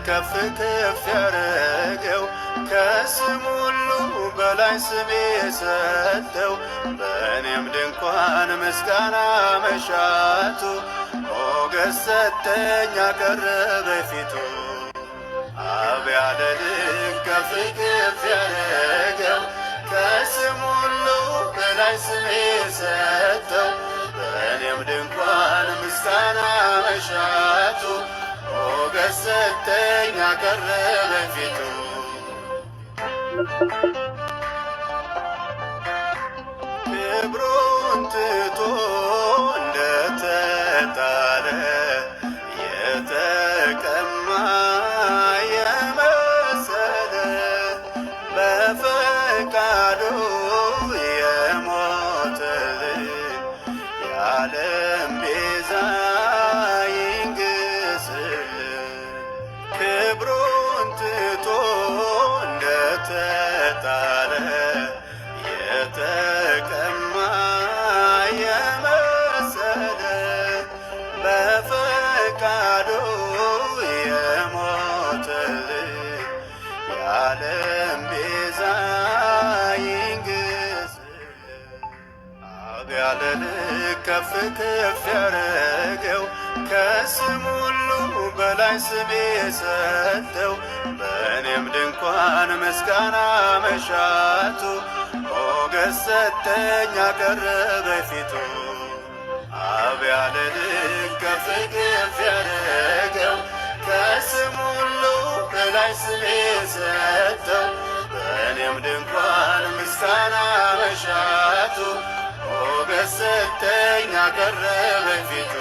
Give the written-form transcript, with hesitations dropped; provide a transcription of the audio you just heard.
ከፍ ከፍ ያረገው ከስም ሁሉ በላይ ስም የሰጠው በእኔም ድንኳን ምስጋና መሻቱ ሞገስ ሰጠኝ አቀረበ ፊቱ። አብ ያለ ልክ ከፍ ከፍ ያረገው ከስም ሁሉ በላይ ስም የሰጠው በእኔም ድንኳን ምስጋና መሻቱ ሞገስ ሰጠኝ አቀረበ ፊቱ። ክብሩን ትቶ እንደተጣለ የተቀማ የመሰለ በፈቃዱ የሞተልን የዓለም ቤዛ ይንግስልን። ክብሩን ትቶ እንደተጣለ የተቀማ የመሰለ በፈቃዱ የሞተልን የዓለም ቤዛ ይንግስልን። አብ ያለ ልክ ከፍ ከፍ ያረገው ከስም ሁሉ በላይ ስም የሰጠው በእኔም ድንኳን ምስጋና መሻቱ ሞገስ ሰጠኝ አቀረበ ፊቱ። አብ ያለ ልክ ከፍ ከፍ ያረገው ከስም ሁሉ በላይ ስም የሰጠው በእኔም ድንኳን ምስጋና መሻቱ ሞገስ ሰጠኝ አቀረበ ፊቱ።